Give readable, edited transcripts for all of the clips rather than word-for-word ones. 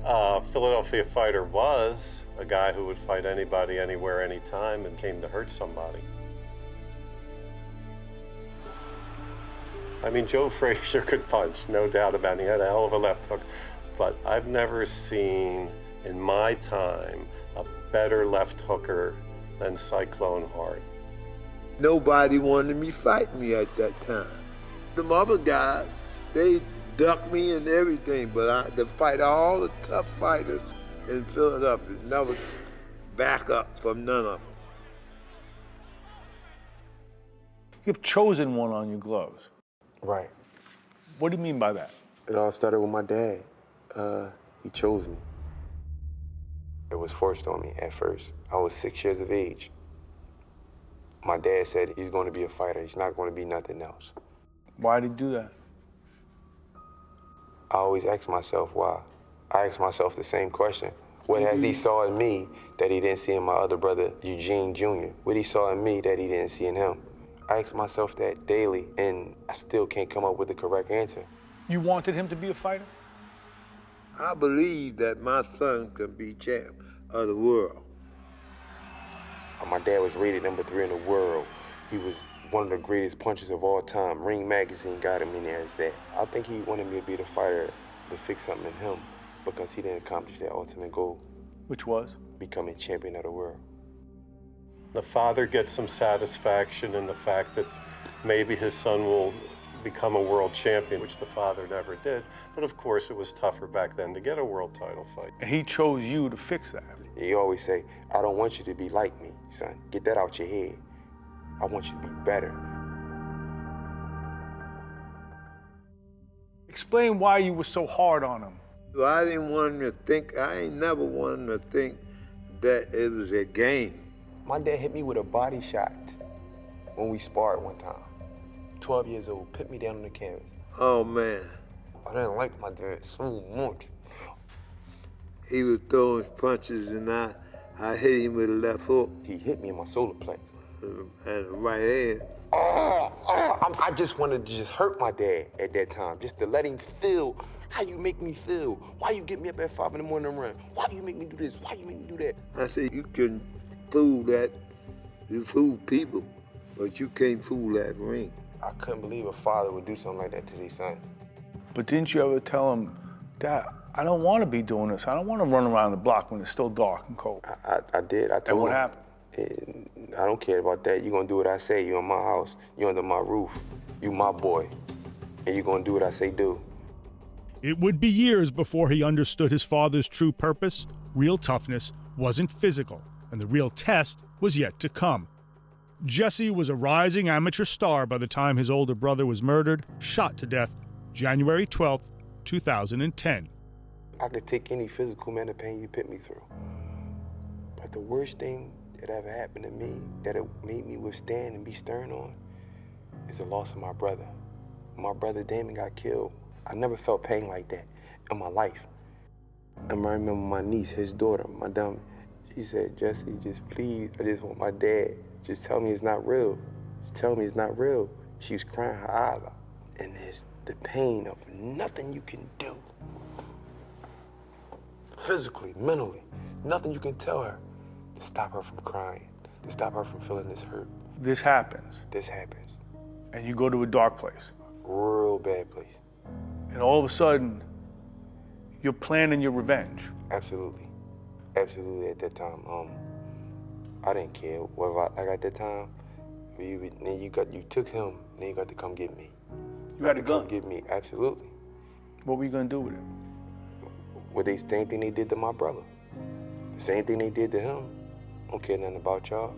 Philadelphia fighter was a guy who would fight anybody, anywhere, anytime, and came to hurt somebody. I mean, Joe Frazier could punch, no doubt about it. He had a hell of a left hook. But I've never seen, in my time, a better left hooker than Cyclone Hart. Nobody wanted me fight me at that time. Them other guys, they ducked me and everything, but I to fight all the tough fighters in Philadelphia, never back up from none of them. You've chosen one on your gloves. Right. What do you mean by that? It all started with my dad. He chose me. It was forced on me at first. I was 6 years of age. My dad said he's going to be a fighter. He's not going to be nothing else. Why did he do that? I always ask myself why. I ask myself the same question. What has he saw in me that he didn't see in my other brother, Eugene Jr.? What he saw in me that he didn't see in him? I ask myself that daily, and I still can't come up with the correct answer. You wanted him to be a fighter? I believe that my son can be champ of the world. My dad was rated #3 in the world. He was one of the greatest punchers of all time. Ring Magazine got him in there as that. I think he wanted me to be the fighter to fix something in him because he didn't accomplish that ultimate goal. Which was? Becoming champion of the world. The father gets some satisfaction in the fact that maybe his son will become a world champion, which the father never did. But of course, it was tougher back then to get a world title fight. And he chose you to fix that. He always say, I don't want you to be like me, son. Get that out your head. I want you to be better. Explain why you were so hard on him. So I didn't want him to think, I ain't never wanted him to think that it was a game. My dad hit me with a body shot when we sparred one time. 12 years old, put me down on the canvas. Oh, man. I didn't like my dad so much. He was throwing punches and I hit him with a left hook. He hit me in my solar plex. And the right hand. I just wanted to just hurt my dad at that time, just to let him feel how you make me feel. Why you get me up at 5 in the morning and run? Why do you make me do this? Why you make me do that? I said, you can fool that, you fool people, but you can't fool that ring. I couldn't believe a father would do something like that to their son. But didn't you ever tell him, Dad, I don't want to be doing this. I don't want to run around the block when it's still dark and cold. I did. I told him. And what happened? I don't care about that. You're going to do what I say. You're in my house. You're under my roof. You my boy. And you're going to do what I say do. It would be years before he understood his father's true purpose. Real toughness wasn't physical, and the real test was yet to come. Jesse was a rising amateur star by the time his older brother was murdered, shot to death, January 12th, 2010. I could take any physical amount of pain you put me through. But the worst thing that ever happened to me, that it made me withstand and be stern on, is the loss of my brother. My brother Damon got killed. I never felt pain like that in my life. And I remember my niece, his daughter, my dumb, she said, Jesse, just please, I just want my dad. Just tell me it's not real. Just tell me it's not real. She was crying her eyes out. And there's the pain of nothing you can do. Physically, mentally, nothing you can tell her to stop her from crying, to stop her from feeling this hurt. This happens. This happens. And you go to a dark place. Real bad place. And all of a sudden, you're planning your revenge. Absolutely. Absolutely at that time. I didn't care whether at that time, you took him, then you got to come get me. You had a gun? Come get me, absolutely. What were you gonna do with it? Well, the same thing they did to my brother. The same thing they did to him. I don't care nothing about y'all.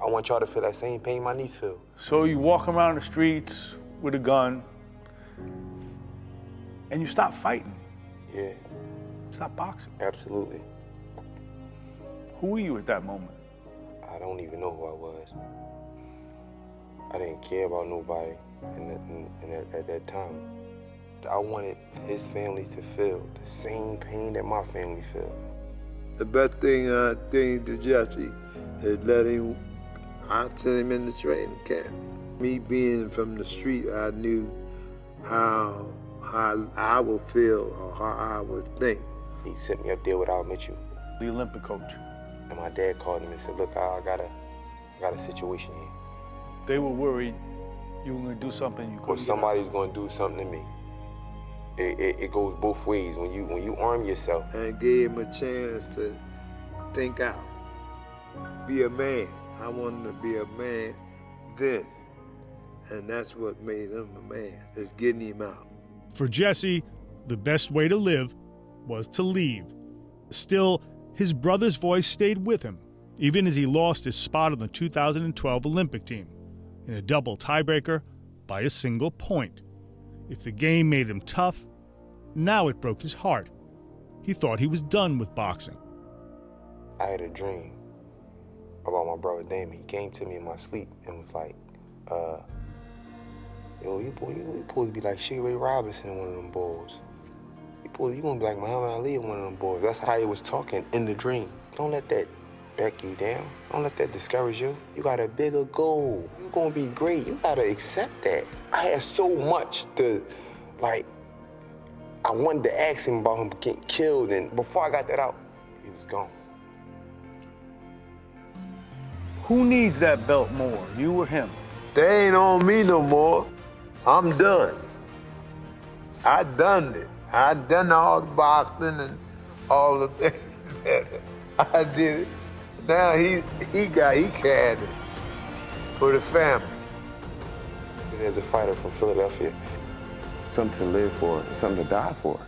I want y'all to feel that same pain my niece feel. So you walk around the streets with a gun, and you stop fighting. Yeah. Stop boxing. Absolutely. Who were you at that moment? I don't even know who I was. I didn't care about nobody at that time. I wanted his family to feel the same pain that my family feel. The best thing I think to Jesse is I sent him in the training camp. Me being from the street, I knew how I would feel or how I would think He sent me up there with Al Mitchell. The Olympic coach. And my dad called him and said, look, I got a situation here. They were worried you were going to do something you couldn't Or get out. somebody's going to do something to me. It goes both ways. When you arm yourself. And gave him a chance to think out, be a man. I wanted to be a man then. And that's what made him a man, is getting him out. For Jesse, the best way to live was to leave. Still, his brother's voice stayed with him, even as he lost his spot on the 2012 Olympic team, in a double tiebreaker by a single point. If the game made him tough, now it broke his heart. He thought he was done with boxing. I had a dream about my brother Damon. He came to me in my sleep and was like, yo, you supposed to be like Sugar Ray Robinson in one of them boys. You gonna be like Muhammad Ali in one of them boys. That's how he was talking in the dream. Don't let that back you down. Don't let that discourage you. You got a bigger goal. You're gonna be great. You gotta accept that. I had so much to, like, I wanted to ask him about him getting killed, and before I got that out, he was gone. Who needs that belt more, you or him? They ain't on me no more. I'm done. I done it. I done all the boxing and all the things that I did it. Now he carried it for the family. As a fighter from Philadelphia, something to live for and something to die for.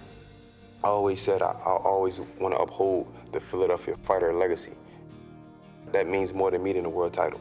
I always said I always want to uphold the Philadelphia fighter legacy. That means more to me than the world title.